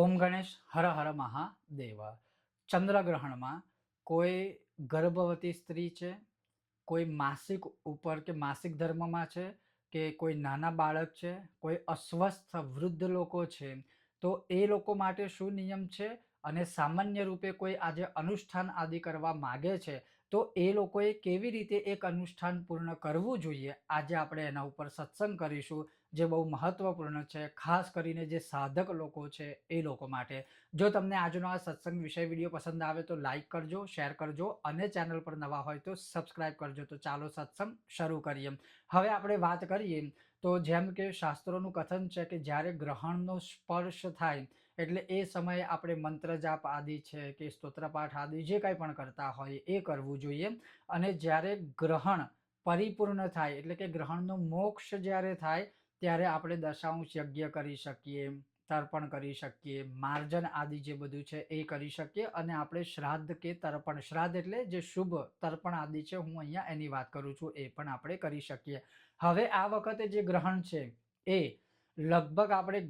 ઓમ ગણેશ હર હર મહાદેવ। ચંદ્રગ્રહણમાં કોઈ ગર્ભવતી સ્ત્રી છે, કોઈ માસિક ઉપર કે માસિક ધર્મમાં છે, કે કોઈ નાના બાળક છે, કોઈ અસ્વસ્થ વૃદ્ધ લોકો છે, તો એ લોકો માટે શું નિયમ છે અને સામાન્ય રૂપે કોઈ આજે અનુષ્ઠાન આદિ કરવા માગે છે, તો એ લોકોએ કેવી રીતે એક અનુષ્ઠાન પૂર્ણ કરવું જોઈએ, આજે આપણે એના ઉપર સત્સંગ કરીશું, જે બહુ મહત્વપૂર્ણ છે, ખાસ કરીને જે સાધક લોકો છે એ લોકો માટે। જો તમને આજનો આ સત્સંગ વિષય વિડીયો પસંદ આવે તો લાઈક કરજો, શેર કરજો અને ચેનલ પર નવા હોય તો સબસ્ક્રાઇબ કરજો। તો ચાલો સત્સંગ શરૂ કરીએ। હવે આપણે વાત કરીએ તો જેમ કે શાસ્ત્રોનું કથન છે કે જ્યારે ગ્રહણનો સ્પર્શ થાય એટલે એ સમયે આપણે મંત્ર જાપ આદિ છે કે સ્તોત્રપાઠ આદિ જે કંઈ પણ કરતા હોય એ કરવું જોઈએ। અને જ્યારે ગ્રહણ પરિપૂર્ણ થાય એટલે કે ગ્રહણનો મોક્ષ જ્યારે થાય ત્યારે આપણે દશાંશ યજ્ઞ કરી શકીએ, તર્પણ કરી શકીએ, માર્જન આદિ જે બધું છે એ કરી શકીએ અને આપણે શ્રાદ્ધ કે તર્પણ, શ્રાદ્ધ એટલે જે શુભ તર્પણ આદિ છે, હું અહીંયા એની વાત કરું છું, એ પણ આપણે કરી શકીએ। હવે આ વખતે જે ગ્રહણ છે એ લગભગ આપણે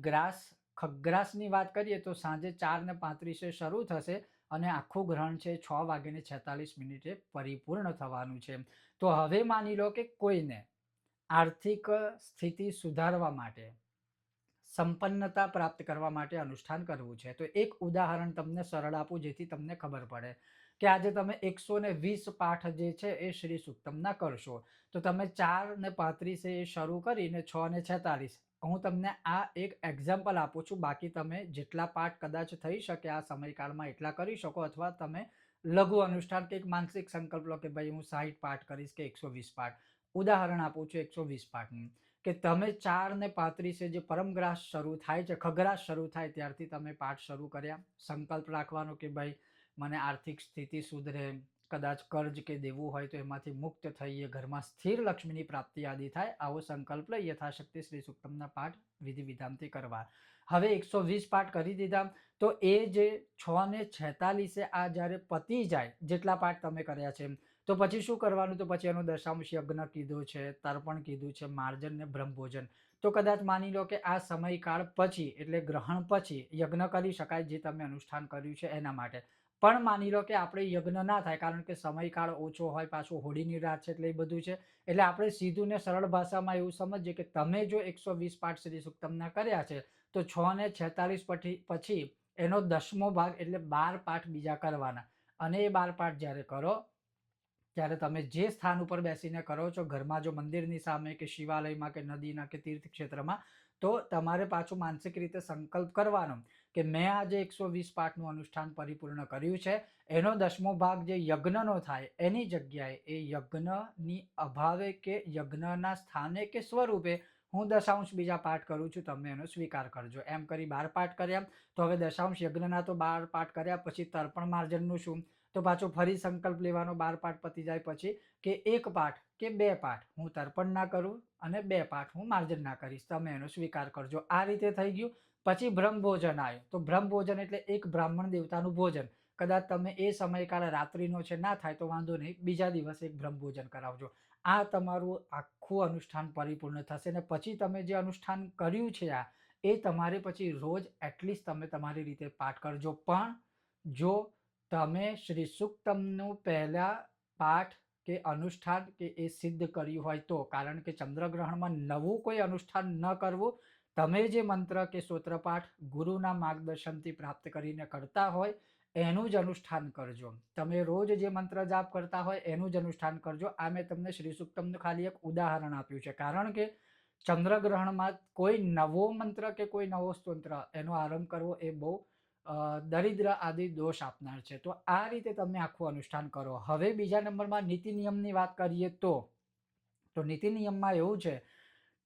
ખગ્રાસની વાત કરીએ તો સાંજે 4:35 શરૂ થશે અને આખું ગ્રહણ છે 6:46 પરિપૂર્ણ થવાનું છે। તો હવે માની લો કે કોઈને આર્થિક સ્થિતિ સુધારવા માટે, સંપન્નતા પ્રાપ્ત કરવા માટે અનુષ્ઠાન કરવું છે, તો એક ઉદાહરણ તમને સરળ આપું જેથી તમને ખબર પડે કે આજે તમે 120 પાઠ જે છે એ શ્રી સુક્તમના કરશો, તો તમે 4:35 એ શરૂ કરીને 6:46, હું તમને આ એક એક્ઝામ્પલ આપું છું, બાકી તમે જેટલા પાઠ કદાચ થઈ શકે આ સમયકાળમાં એટલા કરી શકો, અથવા તમે લઘુ અનુષ્ઠાન કે એક માનસિક સંકલ્પ લો કે ભાઈ હું 60 પાઠ કરીશ કે 120 પાઠ, ઉદાહરણ આપું છું 120 પાઠનું, કે તમે 4:35 જે પરમગ્રાસ શરૂ થાય છે, ખગ્રાસ શરૂ થાય ત્યારથી તમે પાઠ શરૂ કર્યા, સંકલ્પ રાખવાનો કે ભાઈ મને આર્થિક સ્થિતિ સુધરે, કદાચ કર્જ કે દેવું હોય તો એમાંથી મુક્ત થઈએ, ઘરમાં સ્થિર લક્ષ્મીની પ્રાપ્તિ આદિ થાય, આવો સંકલ્પ લઈ યથાશક્તિ શ્રી સુક્તમના પાઠ વિધિ વિધાનથી કરવા। હવે 120 પાઠ કરી દીધા તો એ જે 6:46 આ જ્યારે પતી જાય, જેટલા પાઠ તમે કર્યા છે તો પછી શું કરવાનું, તો પછી એનો દશાંશ યજ્ઞ કીધું છે, તર્પણ કીધું છે, માર્જન ને બ્રહ્મભોજન, તો કદાચ માની લો કે આ સમયકાળ પછી એટલે ગ્રહણ પછી યજ્ઞ કરી શકાય જે તમે અનુષ્ઠાન કર્યું છે એના માટે। પણ માની લો કે આપણે યજ્ઞ ના થાય કારણ કે સમયકાળ ઓછો હોય, પાછું હોળીની રાત છે એટલે એ બધું છે, એટલે આપણે સીધું ને સરળ ભાષામાં એવું સમજીએ કે તમે જો 120 પાઠ શ્રી સુક્તમના કર્યા છે તો 6:46 પછી એનો 10મો ભાગ એટલે 12 પાઠ બીજા કરવાના, અને એ 12 પાઠ જ્યારે કરો ત્યારે તમે જે સ્થાન ઉપર બેસીને કરો છો, ઘરમાં જો મંદિરની સામે કે શિવાલયમાં કે નદીના કે તીર્થ ક્ષેત્રમાં, તો તમારે પાછું માનસિક રીતે સંકલ્પ કરવાનો કે મેં આજે 120 પાઠનું અનુષ્ઠાન પરિપૂર્ણ કર્યું છે, એનો 10મો ભાગ જે યજ્ઞનો થાય એની જગ્યાએ એ યજ્ઞની અભાવે કે યજ્ઞના સ્થાને કે સ્વરૂપે હું દશાંશ બીજા પાઠ કરું છું, તમે એનો સ્વીકાર કરજો। એમ કરી 12 પાઠ કર્યા, તો હવે દશાંશ યજ્ઞના તો 12 પાઠ કર્યા, પછી તર્પણ માર્જનનું શું, તો પાછો ફરી સંકલ્પ લેવાનો 12 પાઠ પતી જાય પછી કે 1 પાઠ કે 2 પાઠ હું તર્પણ ના કરું અને 2 પાઠ હું માર્જન ના કરીશ, તમે એનો સ્વીકાર કરજો। આ રીતે થઈ ગયું। પછી બ્રહ્મભોજન આવ્યું, તો બ્રહ્મભોજન એટલે એક બ્રાહ્મણ દેવતાનું ભોજન, કદાચ તમે એ સમયકાળ રાત્રિનો છે ના થાય તો વાંધો નહીં, બીજા દિવસે એક બ્રહ્મભોજન કરાવજો। આ તમારું આખું અનુષ્ઠાન પરિપૂર્ણ થશે ને પછી તમે જે અનુષ્ઠાન કર્યું છે આ એ તમારે પછી રોજ એટલીસ્ટ તમે તમારી રીતે પાઠ કરજો। પણ જો તમે શ્રી સુક્તમનું પહેલા પાઠ કે અનુષ્ઠાન કે એ સિદ્ધ કર્યું હોય તો, કારણ કે ચંદ્રગ્રહણમાં નવું કોઈ અનુષ્ઠાન ન કરવું, તમે જે મંત્ર કે સ્તોત્રપાઠ ગુરુના માર્ગદર્શનથી પ્રાપ્ત કરીને કરતા હોય એનું જ અનુષ્ઠાન કરજો। તમે રોજ જે મંત્ર જાપ કરતા હોય એનું જ અનુષ્ઠાન કરજો। આ મેં તમને શ્રી સુક્તમનું ખાલી એક ઉદાહરણ આપ્યું છે, કારણ કે ચંદ્રગ્રહણમાં કોઈ નવો મંત્ર કે કોઈ નવો સ્તોત્ર એનો આરંભ કરવો એ બહુ દરિદ્ર આદિ દોષ આપનાર છે। તો આ રીતે તમે આખું અનુષ્ઠાન કરો। હવે બીજા નંબરમાં નીતિ નિયમની વાત કરીએ તો નીતિ નિયમમાં એવું છે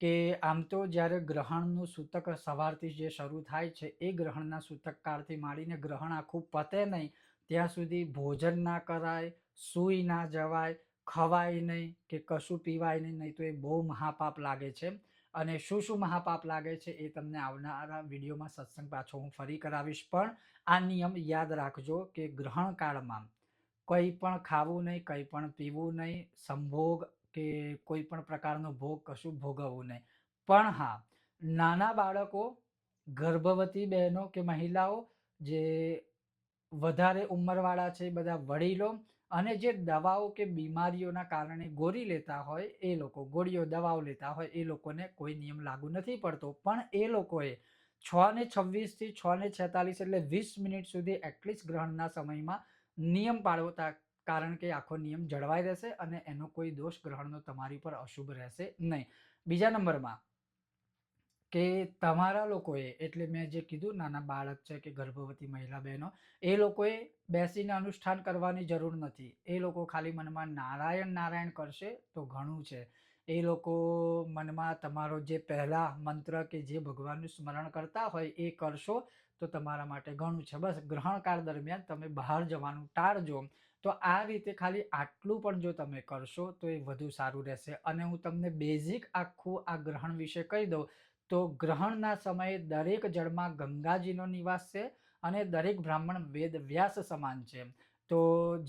કે આમ તો જ્યારે ગ્રહણનું સૂતક સવારથી જે શરૂ થાય છે એ ગ્રહણના સૂતક કાળથી માંડીને ગ્રહણ આખું પતે નહીં ત્યાં સુધી ભોજન ના કરાય, સૂઈ ના જવાય, ખવાય નહીં કે કશું પીવાય નહીં, તો એ બહુ મહાપાપ લાગે છે। અને શું શું મહાપાપ લાગે છે એ તમને આવનારા વિડીયોમાં સત્સંગ પાછો હું ફરી કરાવીશ। પણ આ નિયમ યાદ રાખજો કે ગ્રહણ કાળમાં કંઈ પણ ખાવું નહીં, કંઈ પણ પીવું નહીં, સંભોગ કે કોઈ પણ પ્રકારનો ભોગ કશું ભોગવવું નહીં। પણ હા, નાના બાળકો ગર્ભવતી બહેનો કે મહિલાઓ, જે વધારે ઉંમરવાળા છે, બધા વડીલો અને જે દવાઓ કે બીમારીઓના કારણે ગોળી લેતા હોય એ લોકો, ગોળીઓ દવાઓ લેતા હોય એ લોકોને કોઈ નિયમ લાગુ નથી પડતો. પણ એ લોકોએ 6:26 થી 6:46 એટલે 20 મિનિટ સુધી એટલીસ્ટ ગ્રહણના સમયમાં નિયમ પાળવો, કારણ કે આખો નિયમ જળવાઈ રહેશે અને એનો કોઈ દોષ ગ્રહણનો તમારી પર અશુભ રહેશે નહીં. બીજા નંબરમાં કે તમારા લોકોએ, એટલે મેં જે કીધું નાના બાળક છે કે ગર્ભવતી મહિલા બહેનો, એ લોકોએ બેસીને અનુષ્ઠાન કરવાની જરૂર નથી. એ લોકો ખાલી મનમાં નારાયણ નારાયણ કરશે તો ઘણું છે. એ લોકો મનમાં તમારો જે પહેલા મંત્ર કે જે ભગવાનનું સ્મરણ કરતા હોય એ કરશો તો તમારા માટે ઘણું છે. બસ ગ્રહણકાળ દરમિયાન તમે બહાર જવાનું ટાળજો. તો આ રીતે ખાલી આટલું પણ જો તમે કરશો તો એ વધુ સારું રહેશે. અને હું તમને બેઝિક આખું આ ગ્રહણ વિશે કહી દઉં તો ગ્રહણના સમયે દરેક જળમાં ગંગાજીનો નિવાસ છે અને દરેક બ્રાહ્મણ વેદ વ્યાસ સમાન છે. તો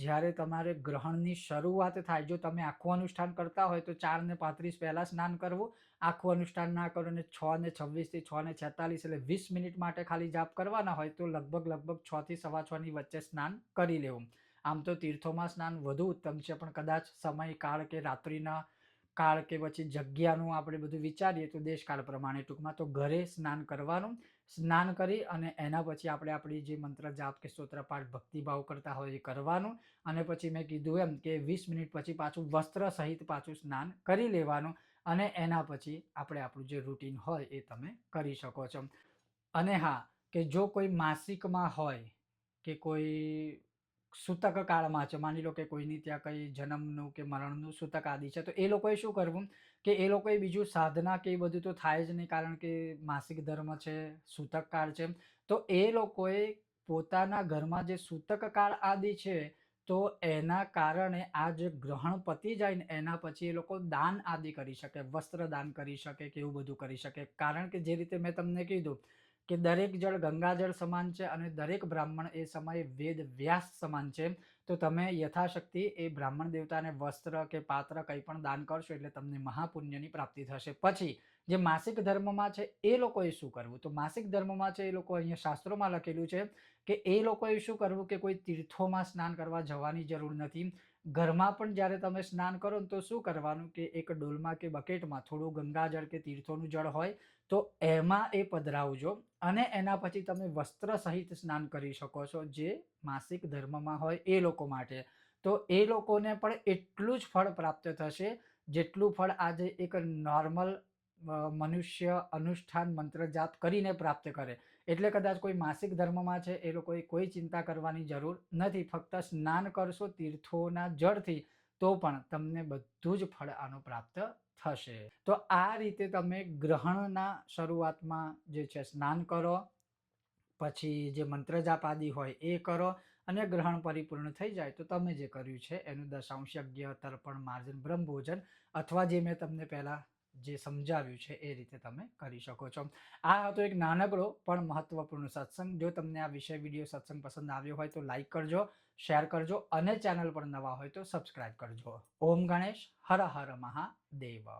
જ્યારે તમારે ગ્રહણની શરૂઆત થાય, જો તમે આખું અનુષ્ઠાન કરતા હોય તો 4:35 પહેલા સ્નાન કરવું. આખું અનુષ્ઠાન ના કરો અને 6:26 થી 6:46 એટલે 20 મિનિટ માટે ખાલી જાપ કરવાના હોય તો લગભગ 6 થી 6:15 ની વચ્ચે સ્નાન કરી લેવું. આમ તો તીર્થોમાં સ્નાન વધુ ઉત્તમ છે, પણ કદાચ સમય કાળ કે રાત્રિના કાળ કે પછી જગ્યાનું આપણે બધું વિચારીએ તો દેશકાળ પ્રમાણે ટૂંકમાં તો ઘરે સ્નાન કરવાનું. સ્નાન કરી અને એના પછી આપણે આપણી જે મંત્ર જાપ કે સ્તોત્ર પાઠ ભક્તિભાવ કરતા હોય એ કરવાનું. અને પછી મેં કીધું એમ કે 20 મિનિટ પછી પાછું વસ્ત્ર સહિત પાછું સ્નાન કરી લેવાનું. અને એના પછી આપણે આપણું જે રૂટીન હોય એ તમે કરી શકો છો. અને હા, કે જો કોઈ માસિકમાં હોય કે કોઈ સૂતક કાળમાં છે, માની લો કે કોઈની ત્યાં કંઈ જન્મનું કે મરણનું સૂતક આદિ છે, તો એ લોકોએ શું કરવું કે એ લોકોએ બીજું સાધના કે એ બધું તો થાય જ નહીં, કારણ કે માસિક ધર્મ છે, સૂતક કાળ છે. તો એ લોકોએ પોતાના ઘરમાં જે સૂતક કાળ આદિ છે તો એના કારણે આ જે ગ્રહણ પતી જાય ને એના પછી એ લોકો દાન આદિ કરી શકે, વસ્ત્ર દાન કરી શકે કે એવું બધું કરી શકે. કારણ કે જે રીતે મેં તમને કીધું કે દરેક જળ ગંગાજળ સમાન છે અને દરેક બ્રાહ્મણ એ સમયે વેદ વ્યાસ સમાન છે. તો તમે યથાશક્તિ એ બ્રાહ્મણ દેવતાને વસ્ત્ર કે પાત્ર કંઈ પણ દાન કરશો એટલે તમને મહાપુણ્યની પ્રાપ્તિ થશે. પછી જે માસિક ધર્મમાં છે એ લોકોએ શું કરવું, તો માસિક ધર્મમાં છે એ લોકો, અહીંયા શાસ્ત્રોમાં લખેલું છે કે એ લોકોએ શું કરવું કે કોઈ તીર્થોમાં સ્નાન કરવા જવાની જરૂર નથી. ઘરમાં પણ જ્યારે તમે સ્નાન કરો ને તો શું કરવાનું કે એક ડોલમાં કે બકેટમાં થોડું ગંગાજળ કે તીર્થોનું જળ હોય તો એમાં એ પધરાવજો અને એના પછી તમે વસ્ત્ર સહિત સ્નાન કરી શકો છો, જે માસિક ધર્મમાં હોય એ લોકો માટે. તો એ લોકોને પણ એટલું જ ફળ પ્રાપ્ત થશે જેટલું ફળ આજે એક નોર્મલ મનુષ્ય અનુષ્ઠાન મંત્ર જાપ કરીને પ્રાપ્ત કરે. એટલે કદાચ કોઈ માસિક ધર્મમાં છે એ લોકોએ કોઈ ચિંતા કરવાની જરૂર નથી. ફક્ત સ્નાન કરશો તીર્થોના જળથી તો પણ તમને બધું જ ફળ આનું પ્રાપ્ત થશે. તો આ રીતે તમે ગ્રહણના શરૂઆતમાં જે છે સ્નાન કરો, પછી જે મંત્ર જાપ આદિ હોય એ કરો અને ગ્રહણ પરિપૂર્ણ થઈ જાય તો તમે જે કર્યું છે એનું દશાંશ યજ્ઞ, તર્પણ, માર્જન, બ્રહ્મભોજન અથવા જે મેં તમને પહેલા જે સમજાવ્યું છે એ રીતે તમે કરી શકો છો. આ હતો એક નાનકડો પણ મહત્વપૂર્ણ સત્સંગ. જો તમને આ વિષય વિડીયો સત્સંગ પસંદ આવ્યો હોય તો લાઈક કરજો, શેર કરજો અને ચેનલ પર નવા હોય તો સબસ્ક્રાઈબ કરજો. ઓમ ગણેશ, હર હર મહાદેવ.